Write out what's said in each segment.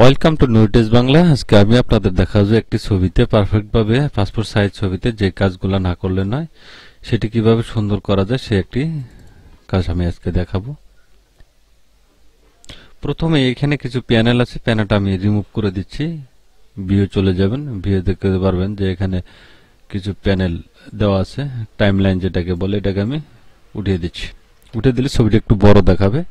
Welcome to নুরি বাংলা। আজকে আমি আপনাদের দেখাবো একটি ছবিতে পারফেক্ট ভাবে পাসপোর্ট সাইজ ছবিতে যে কাজগুলো না করলে নয় সেটি কিভাবে সুন্দর করা যায় সে একটি কাজ আমি আজকে দেখাবো। প্রথমে এখানে কিছু প্যানেল আছে, প্যানেলটা আমি রিমুভ করে দিচ্ছি। ভিউ চলে যাবেন, ভিউ দেখতে পারবেন যে এখানে কিছু প্যানেল দেওয়া আছে, টাইমলাইন যেটাকে বলে, এটাকে আমি উঠিয়ে দিচ্ছি। উঠিয়ে দিলে ছবিটা একটু বড় দেখাবে।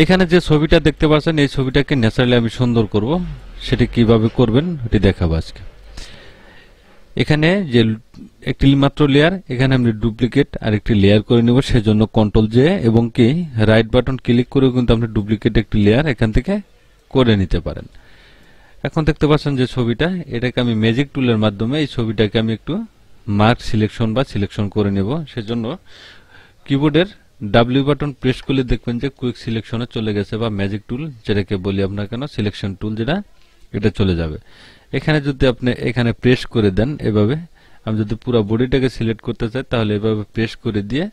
এখানে যে ছবিটা দেখতে পাচ্ছেন এই ছবিটাকে ন্যাচারালি আমি সুন্দর করব, সেটি কিভাবে করবেন এটি দেখাবো আজকে। এখানে যে একটি মাত্র লেয়ার, এখানে আমি ডুপ্লিকেট আর একটি লেয়ার করে নেব। সেজন্য কন্ট্রোল জে এবং কি রাইট বাটন ক্লিক করে কিন্তু আপনি ডুপ্লিকেট একটি লেয়ার এখান থেকে করে নিতে পারেন। এখন দেখতে পাচ্ছেন যে ছবিটা, এটাকে আমি ম্যাজিক টুলের মাধ্যমে এই ছবিটাকে আমি একটু মার্ক সিলেকশন বা সিলেকশন করে নেব। সেজন্য কিবোর্ডের ডাব্লিউ বাটন প্রেস করলে দেখবেন যে কুইক সিলেকশনে চলে গেছে, বা ম্যাজিক টুল যেটাকে বলি আপনার কেন, সিলেকশন টুল যেটা, এটা চলে যাবে। এখানে যদি আপনি এখানে প্রেস করে দেন এভাবে, আমি যদি পুরো বডিটাকে সিলেক্ট করতে চাই তাহলে এভাবে প্রেস করে দিয়ে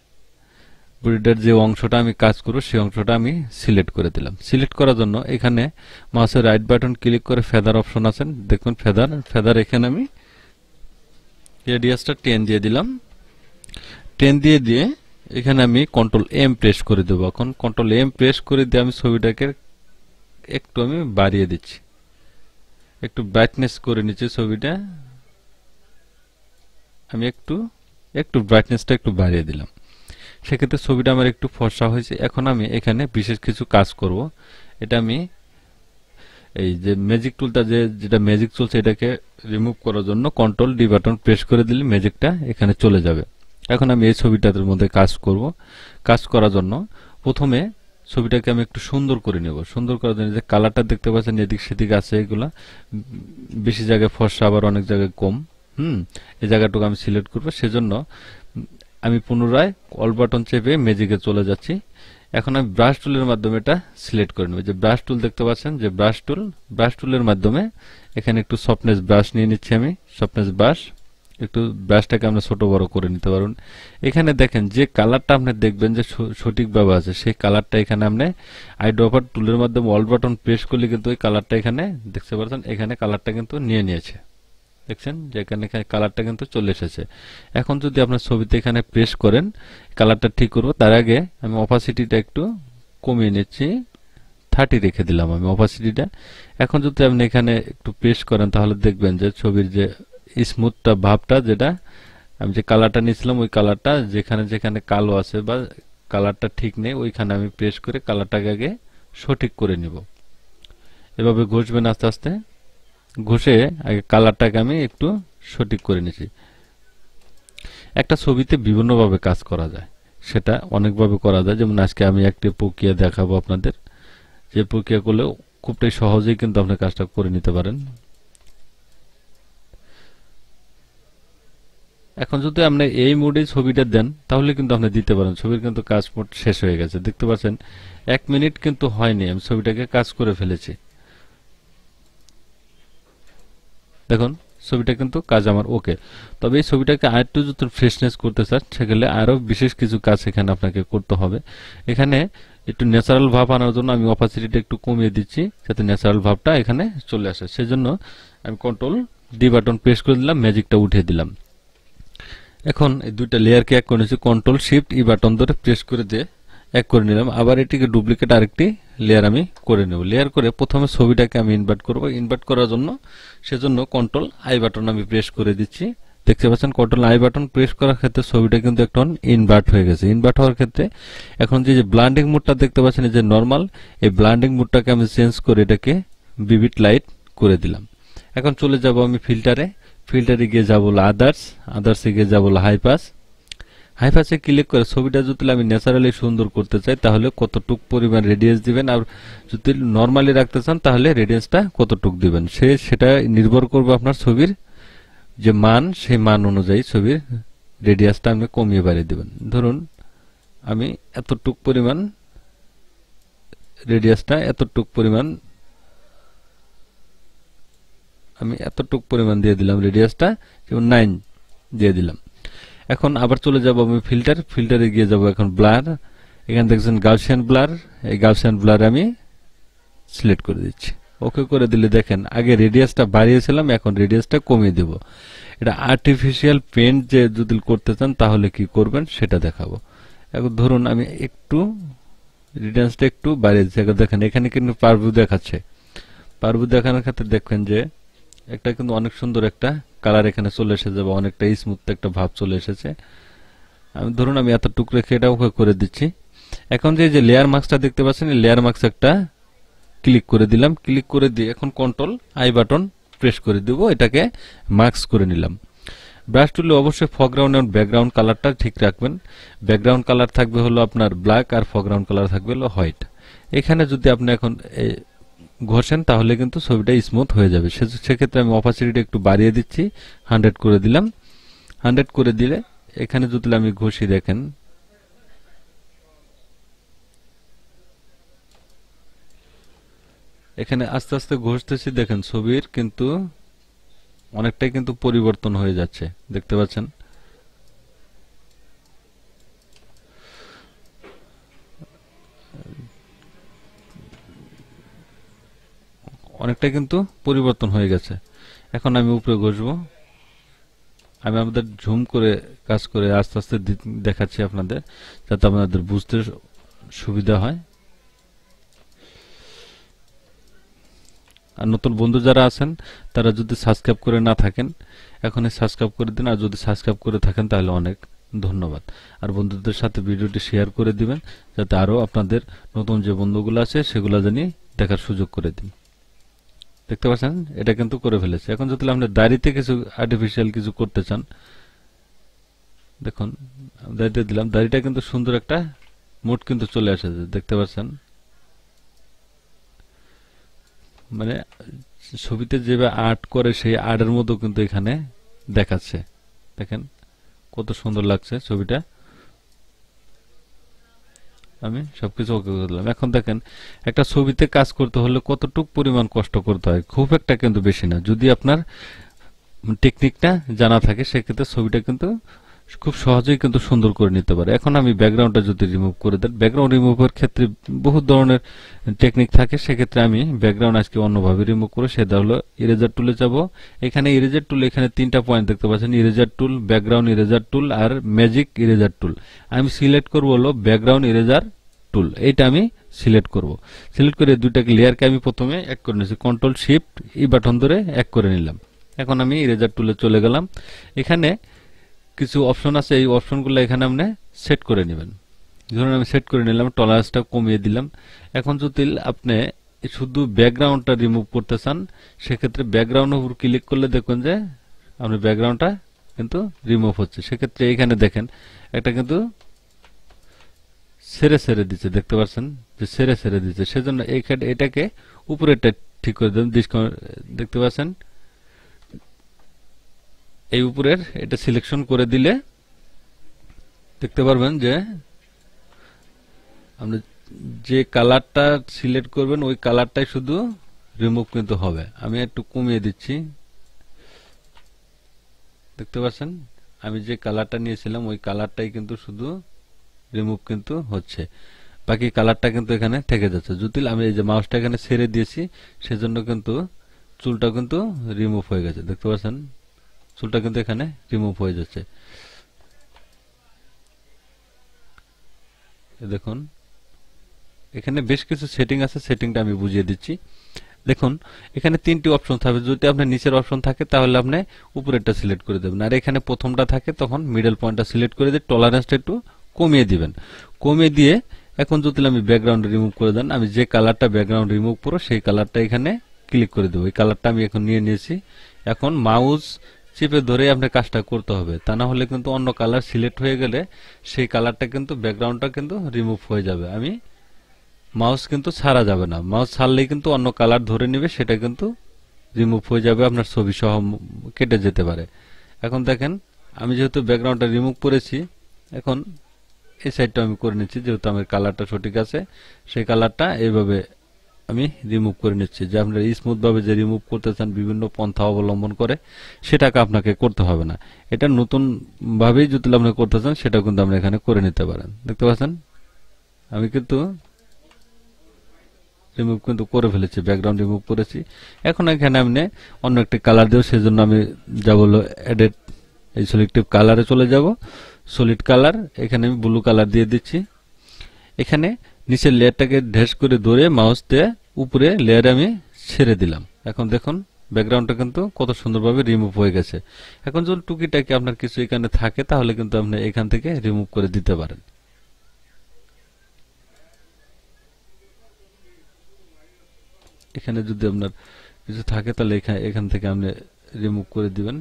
বডিটার যে অংশটা আমি কাজ করব সেই অংশটা আমি সিলেক্ট করে দিলাম। সিলেক্ট করার জন্য এখানে মাউসের রাইট বাটন ক্লিক করে ফেদার অপশন আছেন, দেখুন ফেদার এখানে আমি রেডিয়াসটা 10 দিয়ে দিলাম। 10 দিয়ে এখানে আমি কন্ট্রোল এম প্রেস করে দেবো। এখন কন্ট্রোল এম প্রেস করে দিয়ে আমি ছবিটাকে একটু আমি বাড়িয়ে দিচ্ছি, একটু ব্রাইটনেস করে নিচ্ছি ছবিটা। আমি একটু ব্রাইটনেসটা একটু বাড়িয়ে দিলাম, সেক্ষেত্রে ছবিটা আমার একটু ফর্সা হয়েছে। এখন আমি এখানে বিশেষ কিছু কাজ করব। এটা আমি এই যে ম্যাজিক টুলটা যেটা ম্যাজিক চলছে এটাকে রিমুভ করার জন্য কন্ট্রোল ডি বাটন প্রেস করে দিলে ম্যাজিকটা এখানে চলে যাবে। এখন আমি এই ছবিটার মধ্যে কাজ করব। কাজ করার জন্য প্রথমে ছবিটাকে আমি একটু সুন্দর করে নেব। সুন্দর করার জন্য যে কালারটা দেখতে পাচ্ছেন এদিক সেদিক আছে, এগুলা বেশি জায়গায় ফর্সা আবার অনেক জায়গায় কম। এই জায়গাটুকু আমি সিলেক্ট করব। সেজন্য আমি পুনরায় অল বাটন চেপে ম্যাজিকে চলে যাচ্ছি। এখন আমি ব্রাশ টুলের মাধ্যমে এটা সিলেক্ট করে নেব। যে ব্রাশ টুল দেখতে পাচ্ছেন, যে ব্রাশ টুলের মাধ্যমে এখানে একটু সফটনেস ব্রাশ নিয়ে নিচ্ছি আমি। সফটনেস ব্রাশ একটু ব্রাশটাকে আমরা ছোট বড় করে নিতে পারুন। এখানে দেখেন যে কালারটা আপনি দেখবেন যে সঠিকভাবে আছে সেই কালারটা এখানে আপনি আইড্রপার টুলের মাধ্যমে অল বাটন প্রেস করলে কিন্তু ওই কালারটা এখানে দেখতে পাচ্ছেন, এখানে কালারটা কিন্তু নিয়ে নিয়েছে। দেখছেন যে এখানে কালারটা কিন্তু চলে এসেছে। এখন যদি আপনার ছবিতে এখানে প্রেস করেন কালারটা ঠিক করব, তার আগে আমি অপাসিটিটা একটু কমিয়ে নিচ্ছি, 30 রেখে দিলাম আমি অপাসিটিটা। এখন যদি আপনি এখানে একটু প্রেস করেন তাহলে দেখবেন যে ছবির যে স্মুথটা ভাবটা, যেটা আমি যে কালারটা নিয়েছিলাম ওই কালারটা যেখানে যেখানে কালো আছে বা কালারটা ঠিক নেই ওইখানে আমি প্রেস করে কালারটাকে আগে সঠিক করে নিব। এভাবে ঘষবেন আস্তে আস্তে, ঘষে আগে কালারটাকে আমি একটু সঠিক করে নিয়েছি। একটা ছবিতে বিভিন্নভাবে কাজ করা যায়, সেটা অনেকভাবে করা যায়। যেমন আজকে আমি একটি প্রক্রিয়া দেখাবো আপনাদের, যে প্রক্রিয়া করলে খুবটাই সহজেই কিন্তু আপনি কাজটা করে নিতে পারেন। এখন যদি আপনি এই মোডে ছবিটা দেন তাহলে কিন্তু আপনি দিতে পারেন। ছবির কিন্তু কাজ মোট শেষ হয়ে গেছে, দেখতে পাচ্ছেন 1 মিনিট কিন্তু হয়নি, আমি ছবিটাকে কাজ করে ফেলেছি। দেখুন ছবিটা কিন্তু কাজ আমার ওকে। তবে এই ছবিটাকে আরেকটু যদি ফ্রেশনেস করতে চান সেক্ষেত্রে আরো বিশেষ কিছু কাজ এখানে আপনাকে করতে হবে। এখানে একটু ন্যাচারাল ভাব আনার জন্য আমি অপাসিটিটা একটু কমিয়ে দিচ্ছি যাতে ন্যাচারাল ভাবটা এখানে চলে আসে। সেজন্য আমি কন্ট্রোল ডি বাটন প্রেস করে দিলাম, ম্যাজিকটা উঠিয়ে দিলাম। এখন এই দুইটা লেয়ারকে এক করে নিচ্ছি, কন্ট্রোল শিফট ই বাটন ধরে প্রেস করে দিয়ে এক করে নিলাম। আবার এটিকে ডুপ্লিকেট আরেকটি লেয়ার আমি করে নেব। লেয়ার করে প্রথমে ছবিটাকে আমি ইনভার্ট করব। ইনভার্ট করার জন্য সেজন্য কন্ট্রোল আই বাটন আমি প্রেস করে দিচ্ছি। দেখতে পাচ্ছেন কন্ট্রোল আই বাটন প্রেস করার ক্ষেত্রে ছবিটা কিন্তু এখন ইনভার্ট হয়ে গেছে। ইনভার্ট হওয়ার ক্ষেত্রে এখন যে ব্লান্ডিং মোডটা দেখতে পাচ্ছেন এই যে নরমাল, এই ব্লান্ডিং মোডটাকে আমি চেঞ্জ করে এটাকে ভিভিড লাইট করে দিলাম। এখন চলে যাব আমি ফিল্টারে গিয়ে যাব আদার্সে গিয়ে যাব হাই পাসে ক্লিক করে ছবিটা যদি আমি ন্যাচারালি সুন্দর করতে চাই তাহলে কতটুক পরিমাণ রেডিয়াস দিবেন, আর যদি নরমালি রাখতে চান তাহলে রেডিয়াসটা কতটুক দিবেন সেটা নির্ভর করবে আপনার ছবির যে মান, সেই মান অনুযায়ী ছবির রেডিয়াসটা আপনি কমিয়ে বাড়িয়ে দিবেন। ধরুন আমি এতটুক পরিমাণ রেডিয়াসটা এতটুক পরিমাণ দিয়ে দিলাম, রেডিয়াসটা যেমন 9 দিয়ে দিলাম। এখন আবার চলে যাব আমি ফিল্টারে গিয়ে যাব এখন ব্লার। এখানে দেখছেন গাউসিয়ান ব্লার, এই গাউসিয়ান ব্লার আমি সিলেক্ট করে দিচ্ছি। ওকে করে দিলে দেখেন আগে রেডিয়াসটা বাড়িয়েছিলাম, এখন রেডিয়াসটা কমিয়ে দেব। এটা আর্টিফিশিয়াল পেইন্ট যে যদি করতে চান তাহলে কি করবেন সেটা দেখাবো। এখন ধরুন আমি একটু রেডিয়াসটা একটু বাড়িয়ে দিচ্ছি। এখন দেখেন এখানে কিন্তু পারভিউ দেখাচ্ছে। পারভিউ দেখানোর ক্ষেত্রে দেখবেন যে একটা কিন্তু অনেক সুন্দর একটা কালার এখানে চলে এসেছে বা অনেকটা স্মুথ একটা ভাব চলে এসেছে। আমি ধরুন আমি এতটুকু রেখে এটা ওকে করে দিচ্ছি। এখন যে লেয়ার মার্কসটা দেখতে পাচ্ছেন, এই লেয়ার মার্কস একটা ক্লিক করে দিলাম। ক্লিক করে দিয়ে এখন কন্ট্রোল আই বাটন প্রেস করে দেব, এটাকে মার্কস করে নিলাম। ব্রাশ টুলে অবশ্যই ফরগ্রাউন্ড এবং ব্যাকগ্রাউন্ড কালারটা ঠিক রাখবেন। ব্যাকগ্রাউন্ড কালার থাকবে হলো আপনার ব্ল্যাক আর ফরগ্রাউন্ড কালার থাকবে হলো হোয়াইট। এখানে যদি আপনি এখন ঘষেন তাহলে কিন্তু ছবিটা স্মুথ হয়ে যাবে। সেক্ষেত্রে আমি অপাসিটিটা একটু বাড়িয়ে দিচ্ছি, 100 করে দিলাম। 100 করে দিলে এখানে যদি আমি ঘষি দেখেন এখানে আস্তে আস্তে ঘষতেছি, দেখেন ছবির কিন্তু অনেকটাই কিন্তু পরিবর্তন হয়ে যাচ্ছে, দেখতে পাচ্ছেন। অনেকটাই কিন্তু পরিবর্তন হয়ে গেছে। এখন আমি উপরে ঘষবো। আমি আমাদের ঝুম করে কাজ করে আস্তে আস্তে দেখাচ্ছি আপনাদের, যাতে আপনাদের বুঝতে সুবিধা হয়। আর নতুন বন্ধু যারা আছেন তারা যদি সাবস্ক্রাইব করে না থাকেন এখনই সাবস্ক্রাইব করে দিন, আর যদি সাবস্ক্রাইব করে থাকেন তাহলে অনেক ধন্যবাদ। আর বন্ধুদের সাথে ভিডিওটি শেয়ার করে দিবেন, যাতে আরো আপনাদের নতুন যে বন্ধুগুলো আছে সেগুলো জানি দেখার সুযোগ করে দিন। দেখতে পাচ্ছেন এটা কিন্তু করে ফেলেছে। এখন যদি আমরা দাড়িতে কিছু আর্টিফিশিয়াল কিছু করতে চান, দেখুন দাড়িতে দিলাম, দাড়িটা কিন্তু সুন্দর একটা মুড কিন্তু চলে এসেছে, দেখতে পাচ্ছেন। মানে ছবিতে যেভাবে আর্ট করে সেই আর্টের মতো কিন্তু এখানে দেখাচ্ছে, দেখেন কত সুন্দর লাগছে ছবিটা। আমি সবকিছু ওকে করে দিলাম। এখন দেখেন একটা ছবিতে কাজ করতে হলে কতটুকু পরিমাণ কষ্ট করতে হয়, খুব একটা কিন্তু বেশি না। যদি আপনার টেকনিকটা জানা থাকে সেক্ষেত্রে ছবিটা কিন্তু খুব সহজেই কিন্তু সুন্দর করে নিতে পারে। এখন আমি ব্যাকগ্রাউন্ডটা যদি রিমুভ করে দেন, ব্যাকগ্রাউন্ড রিমুভের ক্ষেত্রে বহু ধরনের টেকনিক থাকে, সেক্ষেত্রে আমি ব্যাকগ্রাউন্ড আজকে অন্যভাবে রিমুভ করে সেটা হলো ইরেজার টুলে যাব। এখানে ইরেজার টুল, এখানে তিনটা পয়েন্ট দেখতে পাচ্ছেন, eraser tool, background eraser tool আর ম্যাজিক ইরেজার টুল। আমি সিলেক্ট করব হলো ব্যাকগ্রাউন্ড ইরেজার টুল, এইটা আমি সিলেক্ট করব। সিলেক্ট করে দুইটাকে লেয়ারকে আমি প্রথমে এক করে নিয়েছি, কন্ট্রোল শিফট ই বাটন ধরে এক করে নিলাম। এখন আমি ইরেজার টুলে চলে গেলাম। এখানে কিছু অপশন আছে, এই অপশনগুলো এখানে আপনি সেট করে নেবেন। ধরুন আমি সেট করে নিলাম, টলারেন্সটা কমিয়ে দিলাম। এখন যদি আপনি শুধু ব্যাকগ্রাউন্ডটা রিমুভ করতে চান সেক্ষেত্রে ব্যাকগ্রাউন্ডের উপর ক্লিক করলে দেখবেন যে আপনি ব্যাকগ্রাউন্ডটা কিন্তু রিমুভ হচ্ছে। সেক্ষেত্রে এখানে দেখেন একটা কিন্তু ছেড়ে ছেড়ে দিচ্ছে, দেখতে পাচ্ছেন যে ছেড়ে ছেড়ে দিচ্ছে। সেজন্য এটাকে উপরেরটা ঠিক করে দেন, দেখতে পাচ্ছেন এই উপরের এটা সিলেকশন করে দিলে দেখতে পারবেন যে আপনি যে কালারটা সিলেক্ট করবেন ওই কালারটাই শুধু রিমুভ কিন্তু হবে। আমি একটু কমিয়ে দিচ্ছি, দেখতে পাচ্ছেন আমি যে কালারটা নিয়েছিলাম ওই কালারটাই কিন্তু শুধু রিমুভ কিন্তু হচ্ছে, বাকি কালারটা কিন্তু এখানে থেকে যাচ্ছে। যদি আমি এই যে মাউসটা এখানে ছেড়ে দিয়েছি সেজন্য কিন্তু চুলটা কিন্তু রিমুভ হয়ে গেছে, দেখতে পাচ্ছেন চুলটা কিন্তু এখানে রিমুভ হয়ে যাচ্ছে। দেখুন এখানে বেশ কিছু সেটিং আছে, সেটিংটা আমি বুঝিয়ে দিচ্ছি। দেখুন এখানে তিনটি অপশন থাকবে, যদি আপনার নিচের অপশন থাকে তাহলে আপনি উপরেরটা সিলেক্ট করে দেবেন, আর এখানে প্রথমটা থাকে তখন মিডল পয়েন্টটা সিলেক্ট করে দিয়ে টলারেন্সটা একটু কমিয়ে দিবেন। কমিয়ে দিয়ে এখন যদি আমি ব্যাকগ্রাউন্ড রিমুভ করে দেন, আমি যে কালারটা ব্যাকগ্রাউন্ড রিমুভ করব সেই কালারটা এখানে ক্লিক করে দেবো। এই কালারটা আমি এখন নিয়ে নিয়েছি। এখন মাউস চিপে ধরে আপনার কাজটা করতে হবে, তা না হলে কিন্তু অন্য কালার সিলেক্ট হয়ে গেলে সেই কালারটা কিন্তু ব্যাকগ্রাউন্ডটা কিন্তু রিমুভ হয়ে যাবে। আমি মাউস কিন্তু ছাড়া যাবে না, মাউস ছাড়লেই কিন্তু অন্য কালার ধরে নেবে, সেটা কিন্তু রিমুভ হয়ে যাবে, আপনার ছবি সহ কেটে যেতে পারে। এখন দেখেন আমি যেহেতু ব্যাকগ্রাউন্ডটা রিমুভ করেছি, এখন এই সাইডটা আমি করে নিচ্ছি, যেহেতু আমার কালারটা সঠিক আছে সেই কালারটা এইভাবে আমি রিমুভ করে নিচ্ছি। যে আপনারা স্মুথ ভাবে যে রিমুভ করতে চান বিভিন্ন পন্থা অবলম্বন করে, সেটাকে আপনাকে করতে হবে না। এটা নতুন ভাবেই যদি আপনি করতে চান সেটা কিন্তু আপনি এখানে করে নিতে পারেন। দেখতে পাচ্ছেন আমি কিন্তু রিমুভ কিন্তু করে ফেলেছি, ব্যাকগ্রাউন্ড রিমুভ করেছি। এখন এখানে আমি অন্য একটি কালার দেব, সেজন্য আমি যাব হলো এডিট, এই সিলেক্টিভ কালারে চলে যাব। সলিড কালার, এখানে আমি ব্লু কালার দিয়ে দিচ্ছি। এখানে নিচের লেয়ারটাকে ঢেস করে ধরে মাউস দিয়ে উপরে লেয়ারে আমি ছেড়ে দিলাম। এখন দেখুন ব্যাকগ্রাউন্ডটা কিন্তু কত সুন্দরভাবে রিমুভ হয়ে গেছে। এখন যদি টুকিটাকি আপনার কিছু এখানে থাকে তাহলে কিন্তু আপনি এখান থেকে রিমুভ করে দিতে পারেন। এখানে যদি আপনার কিছু থাকে তাহলে এখান থেকে আপনি রিমুভ করে দিবেন।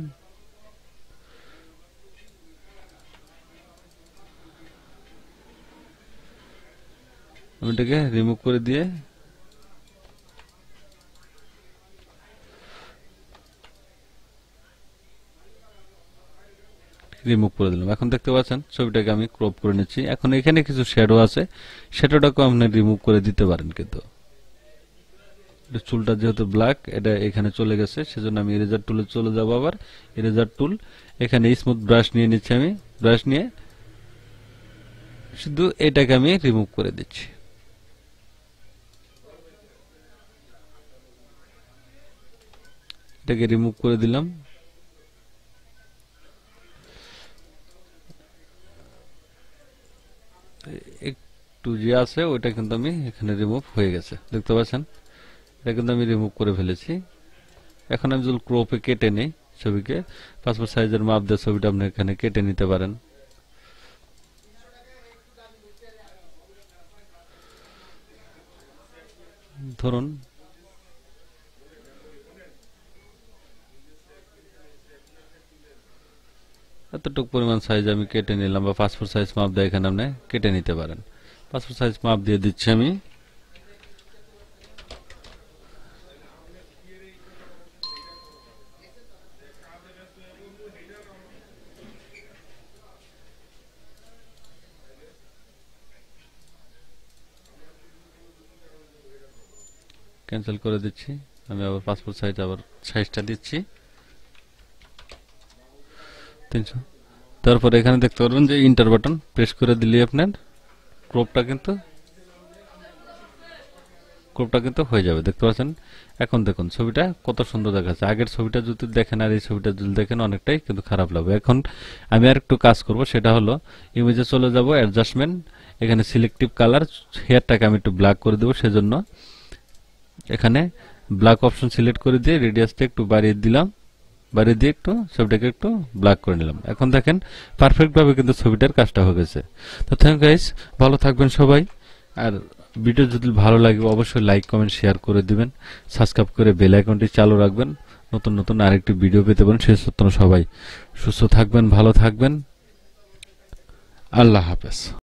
আমি এটাকে রিমুভ করে দিয়ে রিমুভ করে দিলাম। এখন দেখতে পাচ্ছেন ছবিটাকে আমি ক্রপ করে নিচ্ছি। এখন এখানে কিছু শ্যাডো আছে, শ্যাডোটাকে আপনি রিমুভ করে দিতে পারেন। কিন্তু চুলটা যেহেতু ব্ল্যাক, এটা এখানে চলে গেছে, সেজন্য আমি ইরেজার টুলে চলে যাব। আবার ইরেজার টুল, এখানে স্মুথ ব্রাশ নিয়ে নিচ্ছি। আমি ব্রাশ নিয়ে শুধু এটাকে আমি রিমুভ করে দিচ্ছি। এটাকে রিমুভ করে দিলাম। একটু যে আছে ওইটা কিন্তু আমি এখানে রিমুভ হয়ে গেছে, দেখতে পাচ্ছেন। এটা কিন্তু আমি রিমুভ করে ফেলেছি। এখন আমি যদি ক্রপে কেটে নেই ছবিকে, পাসপোর্ট সাইজের মাপ দিয়ে ছবিটা আপনি এখানে কেটে নিতে পারেন। ধরুন এতটুকু পরিমাণ সাইজ আমি কেটে নিলাম, বা পাসপোর্ট সাইজ মাপ দিয়ে এখানে আপনি কেটে নিতে পারেন। পাসপোর্ট সাইজ মাপ দিয়ে দিচ্ছি আমি। ক্যান্সেল করে দিচ্ছি। আমি আবার পাসপোর্ট সাইজ আবার সাইজটা দিচ্ছি 300। তারপর এখানে দেখতে পারবেন যে ইন্টার বাটন প্রেস করে দিলে আপনার ক্রপটা কিন্তু হয়ে যাবে, দেখতে পাচ্ছেন। এখন দেখুন ছবিটা কত সুন্দর দেখাচ্ছে। আগের ছবিটা যদি দেখেন আর এই ছবিটা যদি দেখেন অনেকটাই কিন্তু খারাপ লাগবে। এখন আমি আর একটু কাজ করব, সেটা হলো ইমেজে চলে যাব, অ্যাডজাস্টমেন্ট, এখানে সিলেক্টিভ কালার, হেয়ারটাকে আমি একটু ব্ল্যাক করে দেবো। সেজন্য এখানে ব্ল্যাক অপশন সিলেক্ট করে দিয়ে রেডিয়াসটা একটু বাড়িয়ে দিলাম, বাড়িয়ে দিয়ে একটু ছবিটাকে একটু ব্ল্যাক করে নিলাম। এখন দেখেন পারফেক্ট ভাবে কিন্তু ছবিটার কাজটা হয়ে গেছে। তো থ্যাংক গাইস, ভালো থাকবেন সবাই। আর ভিডিও যদি ভালো লাগে অবশ্যই লাইক কমেন্ট শেয়ার করে দিবেন, সাবস্ক্রাইব করে বেল আইকনটি চালু রাখবেন। নতুন নতুন আরেকটি ভিডিও পেতে পারেন। শেষ পর্যন্ত সবাই সুস্থ থাকবেন, ভালো থাকবেন। আল্লাহ হাফেজ।